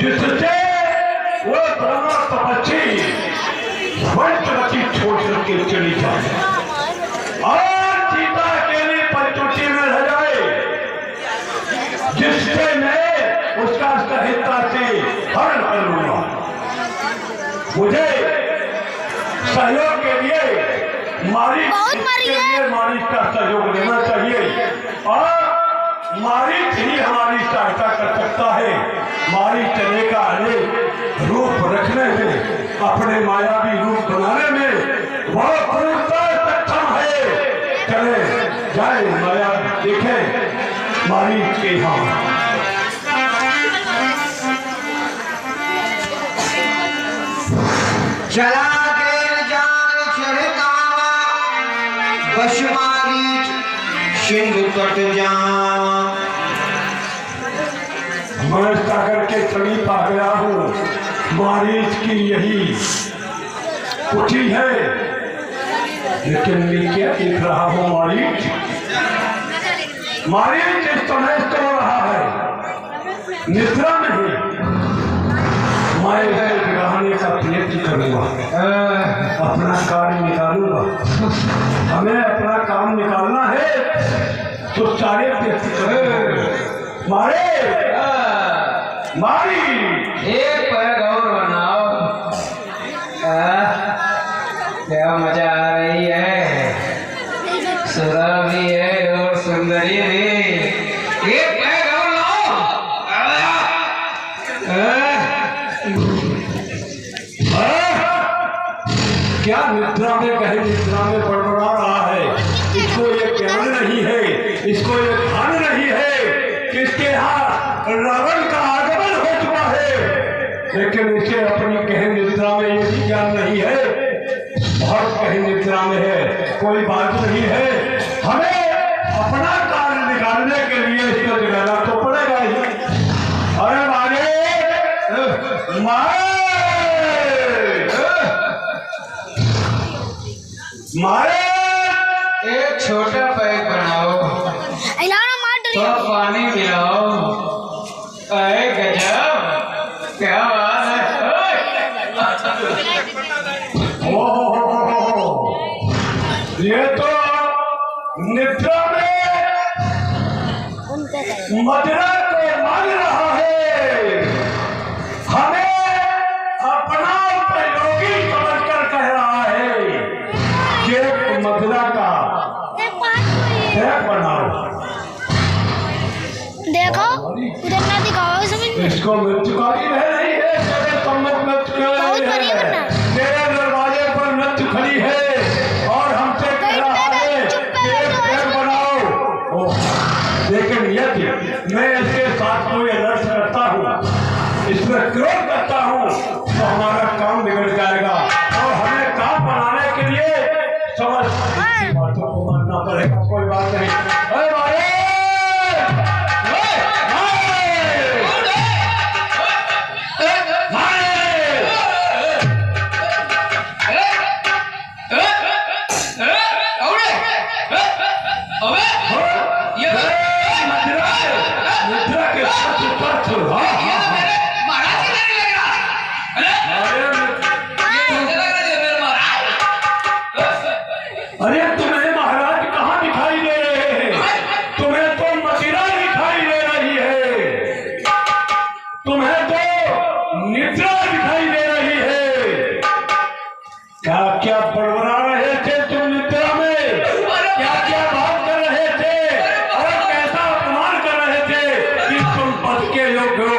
जिससे वो दोनों तपस्वी वंशवती छोड़ करके चली जाए और सीता अकेली पंचवटी में रह जाए, जिससे मैं उसका सहिता से हरण कर लूंगा। मुझे सहयोग के लिए मारीच का सहयोग लेना चाहिए और मारीच ही हमारी सहायता कर सकता है। मारीच चने का अनेक रूप रखने में, अपने मायावी रूप बनाने में वह पूर्णतः सक्षम है। चले जाए माया देखें मारीच के यहाँ। चला जान छिड़कावा बश मारीच सिंधु तट जावा। मैं सागर के समीप आ गया हूँ। मारीच की यही कुटी है, लेकिन मैं क्या देख रहा हूँ? मारीच इस समय सो रहा है, निद्रा में है। मैं इसे जगाने का प्रयत्न करूंगा, अपना कार्य निकालूंगा। हमें अपना काम निकालना है तो सारे प्रयत्न करें। मारी एक पर गौर बनाओ। क्या मजा आ रही है, सुधा भी है और सुंदरी भी। एक पर गौर लाओ। क्या निद्रा में कहीं निद्रा में बड़बड़ा रहा है? इसको ये ज्ञान नहीं है, इसको ये भान नहीं है कि इसके यहाँ रावण का आगमन हो चुका है। लेकिन इसे अपनी कहीं निद्रा में ये भी ज्ञान नहीं है, बहुत कहीं निद्रा में है। कोई बात नहीं है, हमें अपना कार्य निकालने के लिए इसको जगाना तो पड़ेगा ही। अरे मारे एक छोटा पैक बनाओ, तो पानी मिलाओ। अरे गजब, क्या बात है। ये तो निद्रा में मदिरा को मांग रहा है। हमें अपना प्रयोगी समझकर कह रहा है कि मदिरा का पैक बनाओ। देखो उधर ना दिखाओ, समझ में। इसको मृत्युकारी रह रही है, तेरे सम्मुख मृत्यु तेरे दरवाजे पर मृत्यु खड़ी है और हमसे कह रहा है कि पैक बनाओ। लेकिन यदि मैं इसके साथ कोई अलर्ट करता हूँ, इसमें क्रोध करता हूँ, तो हमारा काम बिगड़ जाएगा और हमें काम बनाने के लिए समझ बातों को मानना पड़ेगा। कोई बात नहीं। अरे तुम्हें महाराज कहाँ दिखाई दे रहे हैं? तुम्हें तो मदिरा दिखाई दे रही है, तुम्हें तो निद्रा दिखाई दे रही है। क्या क्या बड़बड़ा रहे थे तुम निद्रा में? क्या क्या बात कर रहे थे और कैसा अपमान कर रहे थे कि तुम पद के योग्य हो,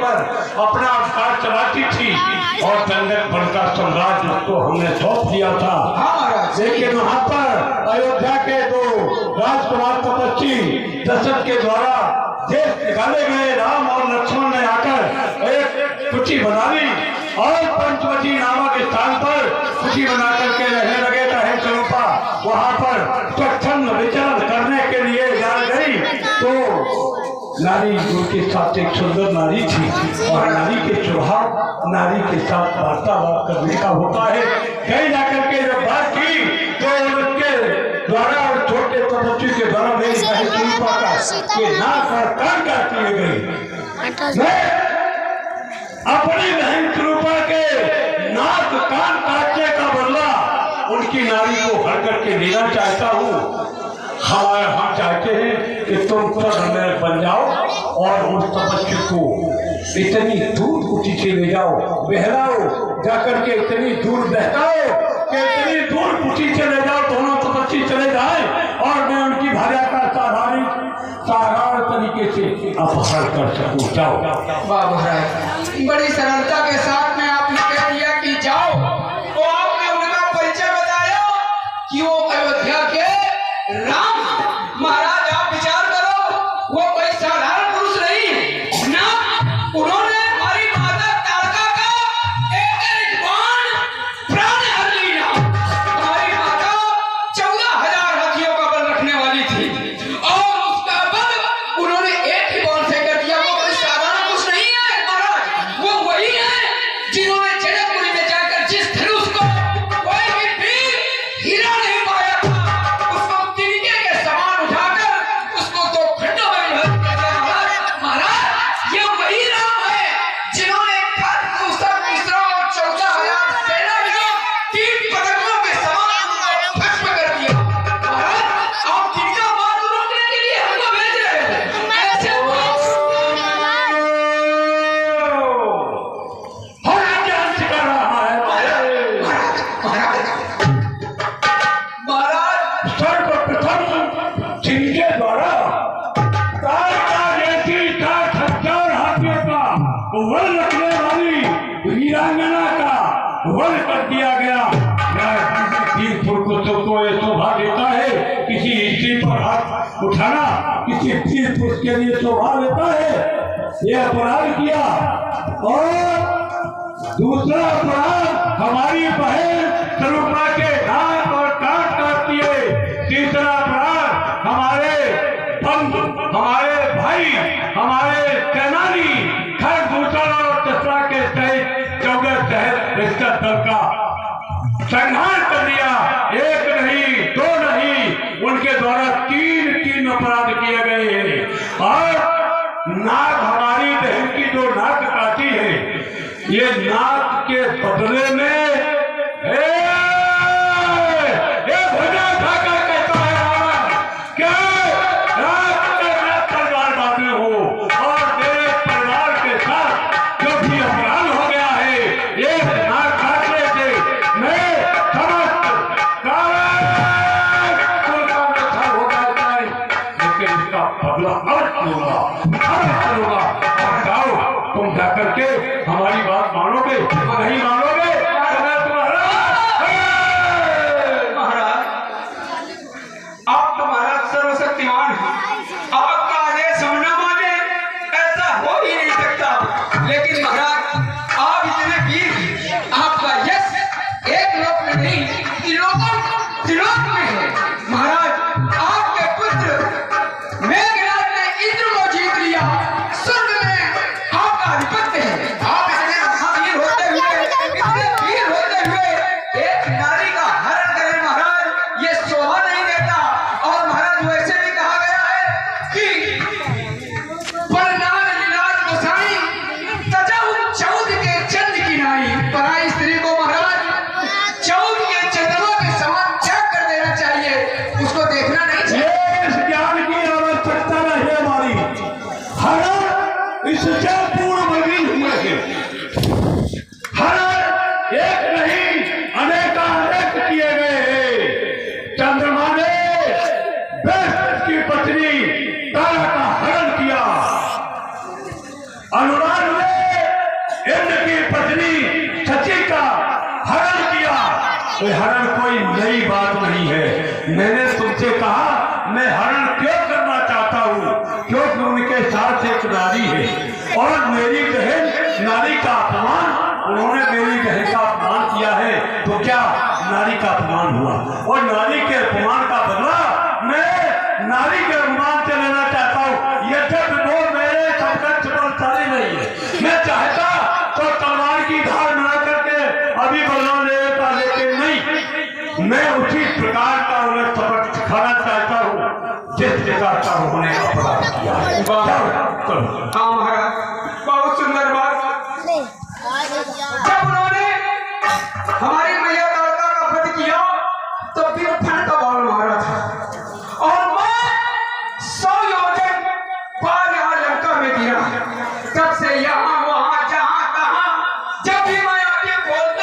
पर अपना अधिकार चलाती थी और दंडक का साम्राज्य उसको हमने सौंप दिया था। हाँ महाराज। लेकिन वहां पर अयोध्या के दो राजकुमार तपस्वी दशरथ के द्वारा देश निकाले गए राम और लक्ष्मण ने आकर एक कुटी बना ली और पंचवटी नामक स्थान पर कुटी बना करके रहने लगे। कहे चरूपा वहां पर स्वच्छंद विचरण करने के लिए जा गई तो नारी उनके साथ एक सुंदर नारी थी और नारी के स्वभाव नारी के साथ वार्तालाप करने का होता है। कहीं जाकर के जब बात की तो उनके द्वारा और छोटे तपस्वी के द्वारा मेरी बहन चरूपा का ये नाक और कान काट लिए गए। मैं अपनी बहन चरूपा के नाक कान काटने का बदला उनकी नारी को हर करके लेना चाहता हूँ। हम चाहते हैं कि तुम तुरंत बन जाओ और उस तपस्वी को इतनी दूर कुटी से ले जाओ, बहलाओ, जाकर के इतनी दूर बहकाओ कि इतनी दूर कुटी से ले जाओ, दोनों तपस्वी चले जाए और मैं उनकी भार्या का साधारण तरीके से अपहरण कर सकूं। जाओ। वाह महाराज, बड़ी सरलता के साथ में आपने कह दिया कि जाओ। तो आपने उनका परिचय बताया कि वो अयोध्या के राम। महाराज आप विचार करो, वो कोई साधारण पुरुष नहीं ना, उन्होंने हमारी माता तारका का एक बाण प्राण हर लिया। हमारी माता 14,000 हाथियों का बल रखने वाली थी और उसका बल उन्होंने एक ही बाण से कर दिया। वो कोई साधारण पुरुष नहीं है महाराज, वो वही है जिन्होंने जनकपुरी में जाकर जिस धनुष को कोई भी वीर हीरा नहीं पाया था, उसको तिनके के समान उठाकर उसको 2 खंडों में विभाजित कर दिया। महाराज ये वही राम है जिन्होंने मिश्रा और 14,000 सेना में 3 पदकों के समान उनको भस्म कर दिया। महाराज आप तिनका मार्ग रोकने के लिए हमको भेज रहे हैं। ऐसे महाराज सर्वप्रथम जिनके द्वारा तारका जैसी 60,000 हाथियों का वध रखने वाली वीरांगना का वध कर दिया गया। तीर पुरुष को यह शोभा देता है किसी स्त्री पर हाथ उठाना, किसी तीर पुरुष के लिए शोभा देता है। यह अपराध किया और दूसरा अपराध हमारी बहन चरूपा के नाक और कान काट दिए। तीसरा अपराध हमारे बंधु, हमारे भाई, हमारे सेनानी खरदूषण और दशरथ के सहित 14 शहर रिश्तेदार दल का संहार कर दिया। एक नहीं, 2 नहीं, उनके द्वारा 3 अपराध किए गए हैं। और नाक हमारी बहन की जो नाक काटी है, ये नाक के बदले में तुम जाकर के हमारी बात मानोगे नहीं मानोगे? महाराज आप तो महाराज सर्वशक्तिमान, आपका आदेश हम न माने ऐसा हो ही नहीं सकता। लेकिन महाराज आप इतने वीर, आपका यश एक लोक में नहीं त्रिलोक में है। महाराज आपके पुत्र मेघनाद ने इंद्र को जीत लिया, स्वर्ग में आपका आधिपत्य है। आप इतने महावीर होते हुए, इतने वीर होते हुए एक नारी का हरण करें महाराज, ये शोभा नहीं देता। और महाराज वैसे भी कहा गया है कि परनाग लीलाज गोसाई तजाऊ चौद के चंद की नाई। पराई स्त्री को महाराज चौद के चंद्रमा के समान त्याग कर देना चाहिए, उसको देखना नहीं चाहिए। इस ज्ञान की आवश्यकता नहीं हमारी। हरण इससे पूर्व भी हुए हैं। हरण एक नहीं अनेक किए गए हैं। चंद्रमा ने बृहस्पति की पत्नी तारा का हरण किया, अनुराग ने मैं हरण क्यों करना चाहता हूँ? क्योंकि उनके साथ एक नारी है और मेरी बहन नारी का अपमान, उन्होंने मेरी बहन का अपमान किया है, तो क्या नारी का अपमान हुआ? और नारी के अपमान का बदला मैं नारी के अपमान से लेना चाहता हूँ। ये जब वो मेरे समकक्ष बलशाली नहीं है, मैं चाहता तो तलवार की धार बना करके अभी बदला ले लेता, लेकिन नहीं, मैं उसी प्रकार का उन्हें सबक सिखाना चाहता हूँ जिस प्रकार का उन्होंने अपराध किया है। हाँ महाराज, बहुत सुंदर बात। जब उन्होंने हमारी